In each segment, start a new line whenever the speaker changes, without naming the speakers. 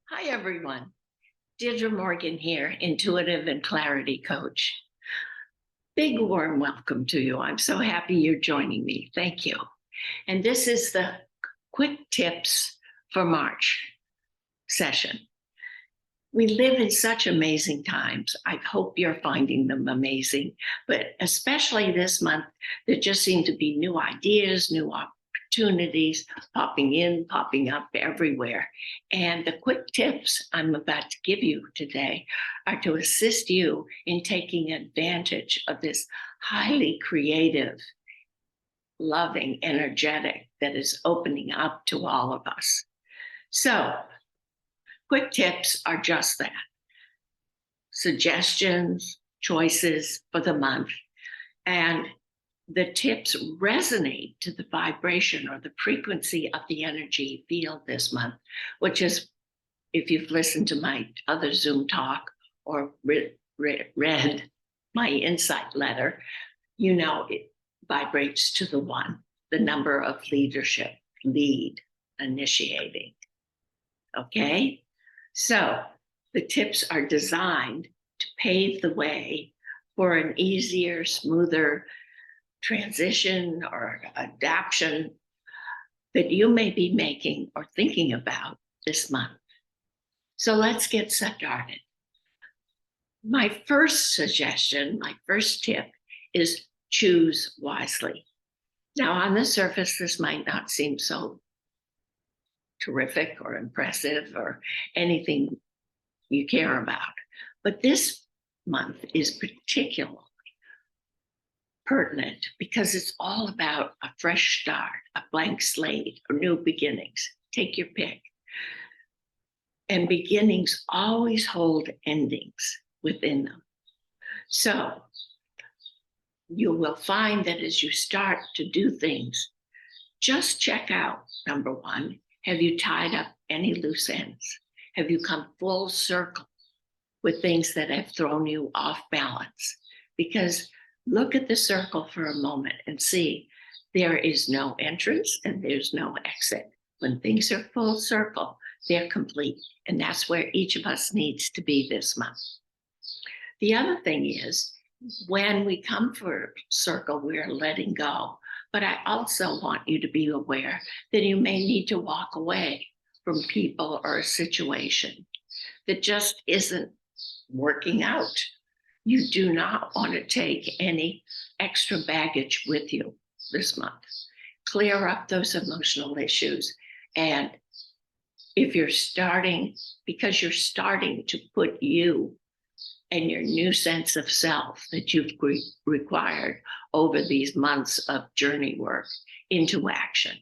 Hi, everyone. Deirdre Morgan here, intuitive and clarity coach. Big warm welcome to you. I'm so happy you're joining me. Thank you. And this is the quick tips for March session. We live in such amazing times. I hope you're finding them amazing, but especially this month, there just seem to be new ideas, new opportunities popping in, popping up everywhere. And the quick tips I'm about to give you today are to assist you in taking advantage of this highly creative, loving, energetic that is opening up to all of us. So, quick tips are just that. Suggestions, choices for the month, and the tips resonate to the vibration or the frequency of the energy field this month, which is, if you've listened to my other Zoom talk or read my insight letter, you know it vibrates to the one, the number of leadership, lead, initiating. Okay? So the tips are designed to pave the way for an easier, smoother transition or adaptation that you may be making or thinking about this month. So let's get started. My first suggestion, my first tip is choose wisely. Now, on the surface, this might not seem so terrific or impressive or anything you care about, but this month is particularly pertinent because it's all about a fresh start, a blank slate, or new beginnings. Take your pick. And beginnings always hold endings within them. So you will find that as you start to do things, just check out, number one, have you tied up any loose ends? Have you come full circle with things that have thrown you off balance? Because look at the circle for a moment and see there is no entrance and there's no exit. When things are full circle, they're complete. And that's where each of us needs to be this month. The other thing is, when we come for circle, we're letting go. But I also want you to be aware that you may need to walk away from people or a situation that just isn't working out. You do not want to take any extra baggage with you this month. Clear up those emotional issues. And if you're starting, because you're starting to put you and your new sense of self that you've required over these months of journey work into action.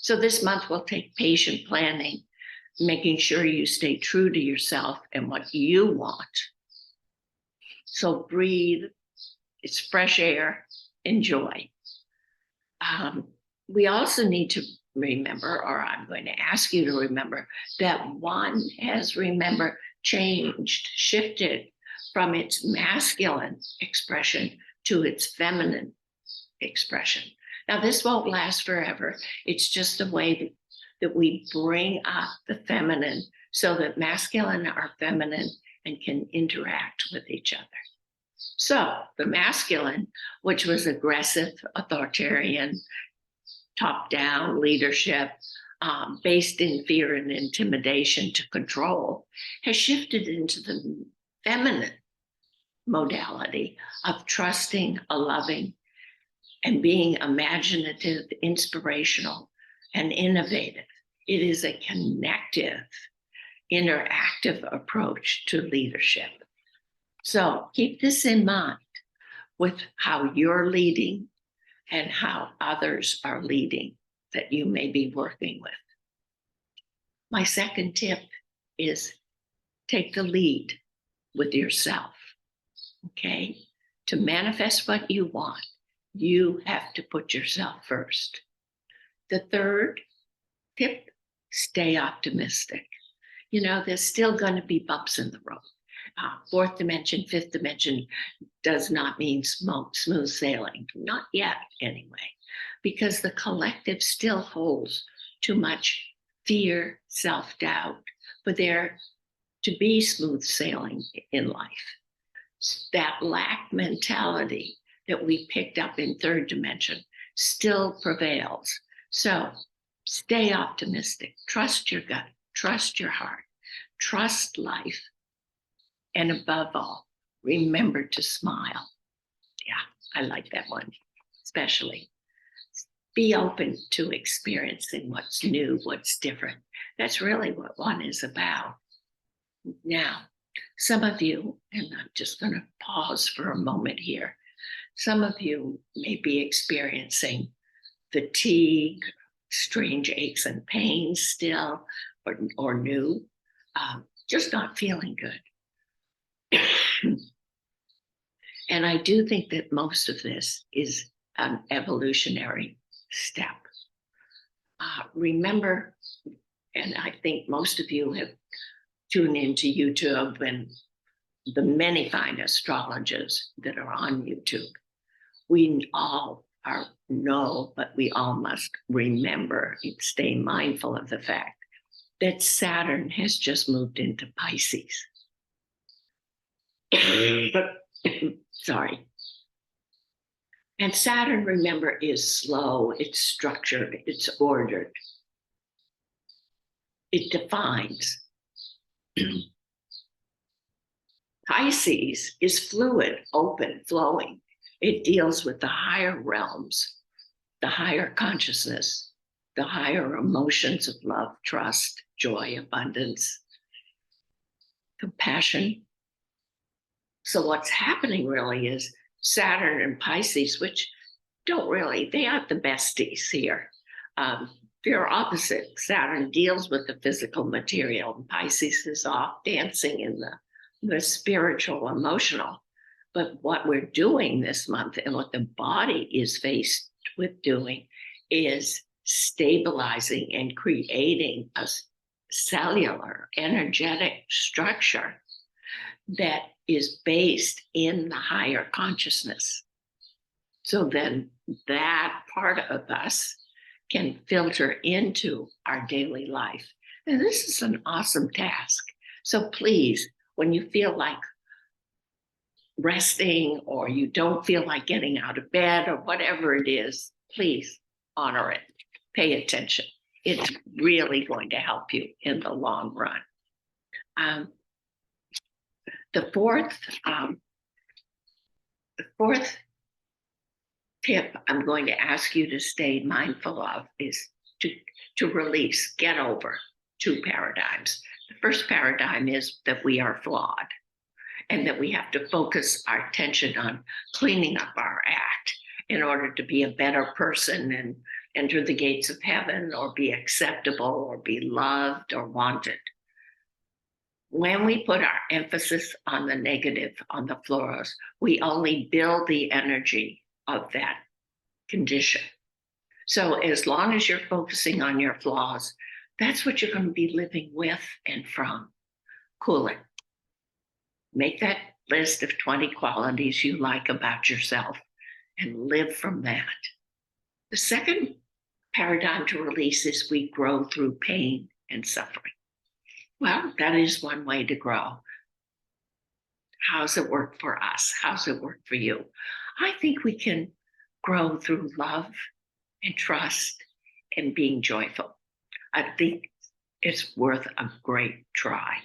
So this month will take patient planning, making sure you stay true to yourself and what you want. So breathe, it's fresh air, enjoy. We also need to remember, or I'm going to ask you to remember, that one has, remember, changed, shifted from its masculine expression to its feminine expression. Now, this won't last forever. It's just the way that we bring up the feminine so that masculine are feminine and can interact with each other. So the masculine, which was aggressive, authoritarian, top-down leadership, based in fear and intimidation to control, has shifted into the feminine modality of trusting, loving, and being imaginative, inspirational, and innovative. It is a connective, interactive approach to leadership. So keep this in mind with how you're leading and how others are leading that you may be working with. My second tip is take the lead with yourself, okay? To manifest what you want, you have to put yourself first. The third tip, stay optimistic. You know, there's still going to be bumps in the road. Fourth dimension, fifth dimension does not mean smooth sailing. Not yet, anyway, because the collective still holds too much fear, self-doubt, but they're to be smooth sailing in life. That lack mentality that we picked up in third dimension still prevails. So stay optimistic, trust your gut, trust your heart, trust life, and above all, remember to smile. Yeah, I like that one, especially. Be open to experiencing what's new, what's different. That's really what one is about. Now, some of you, and I'm just going to pause for a moment here, some of you may be experiencing fatigue, strange aches and pains still, or new, just not feeling good. And I do think that most of this is an evolutionary step. Remember, and I think most of you have tuned into YouTube and the many fine astrologers that are on YouTube. We all know, but we all must remember and stay mindful of the fact that Saturn has just moved into Pisces. Sorry. And Saturn, remember, is slow, it's structured, it's ordered. It defines. Pisces is fluid, open, flowing. It deals with the higher realms, the higher consciousness, the higher emotions of love, trust, joy, abundance, compassion. So what's happening really is Saturn and Pisces, which don't really, they aren't the besties here. They're opposite. Saturn deals with the physical material, and Pisces is off dancing in the spiritual, emotional. But what we're doing this month and what the body is faced with doing is stabilizing and creating a cellular, energetic structure that is based in the higher consciousness. So then that part of us can filter into our daily life. And this is an awesome task. So please, when you feel like resting or you don't feel like getting out of bed or whatever it is, please honor it. Pay attention. It's really going to help you in the long run. The fourth tip I'm going to ask you to stay mindful of is to release, get over two paradigms. The first paradigm is that we are flawed and that we have to focus our attention on cleaning up our act in order to be a better person and enter the gates of heaven or be acceptable or be loved or wanted. When we put our emphasis on the negative, on the flaws, we only build the energy of that condition. So as long as you're focusing on your flaws, that's what you're going to be living with and from. Cool it. Make that list of 20 qualities you like about yourself and live from that. The second paradigm to release is we grow through pain and suffering. Well, that is one way to grow. How's it work for us? How's it work for you? I think we can grow through love and trust and being joyful. I think it's worth a great try.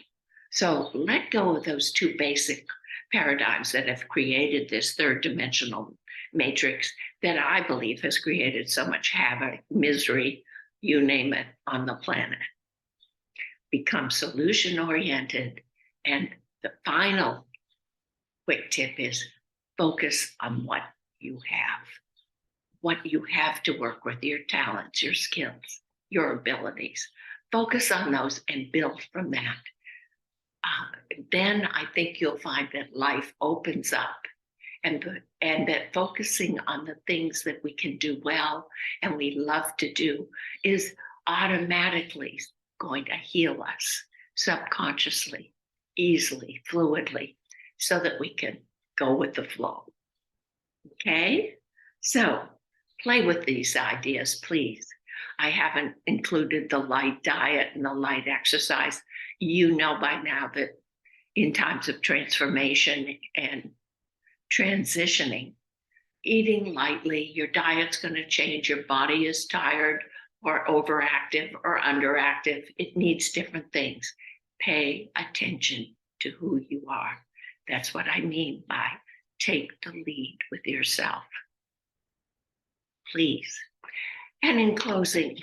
So let go of those two basic paradigms that have created this third dimensional matrix that I believe has created so much havoc, misery, you name it, on the planet. Become solution-oriented. And the final quick tip is focus on what you have to work with, your talents, your skills, your abilities. Focus on those and build from that. Then I think you'll find that life opens up and that focusing on the things that we can do well and we love to do is automatically going to heal us subconsciously, easily, fluidly, so that we can go with the flow. Okay? So play with these ideas, please. I haven't included the light diet and the light exercise. You know by now that in times of transformation and transitioning, eating lightly, your diet's going to change. Your body is tired or overactive or underactive. It needs different things. Pay attention to who you are. That's what I mean by take the lead with yourself. Please. And in closing,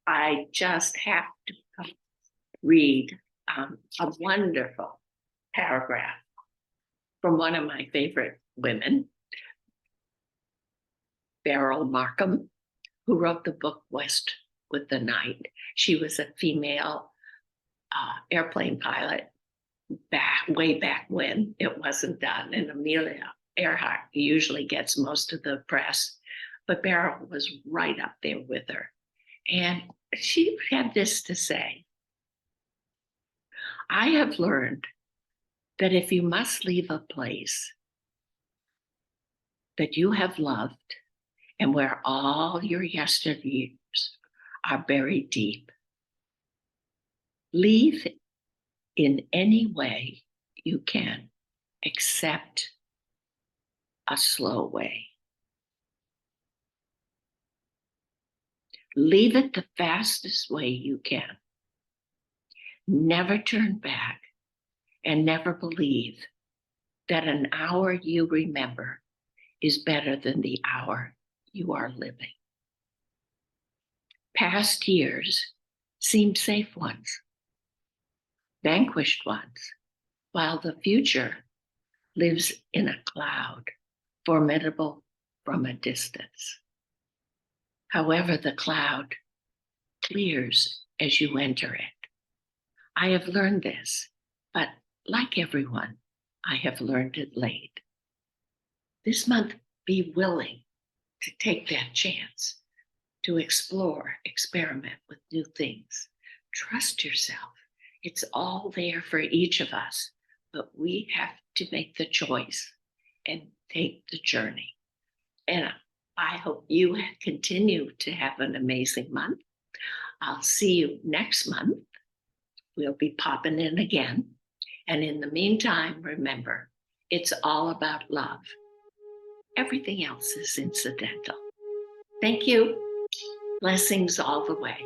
I just have to read a wonderful paragraph from one of my favorite women, Beryl Markham, who wrote the book West with the Night. She was a female airplane pilot way back when it wasn't done. And Amelia Earhart usually gets most of the press, but Beryl was right up there with her. And she had this to say: I have learned that if you must leave a place that you have loved and where all your yesteryears are buried deep, leave in any way you can, except a slow way. Leave it the fastest way you can. Never turn back, and never believe that an hour you remember is better than the hour you are living. Past years seem safe ones, vanquished ones, while the future lives in a cloud, formidable from a distance. However, the cloud clears as you enter it. I have learned this, but like everyone, I have learned it late. This month, be willing to take that chance, to explore, experiment with new things. Trust yourself. It's all there for each of us, but we have to make the choice and take the journey. And I hope you continue to have an amazing month. I'll see you next month. We'll be popping in again. And in the meantime, remember, it's all about love. Everything else is incidental. Thank you. Blessings all the way.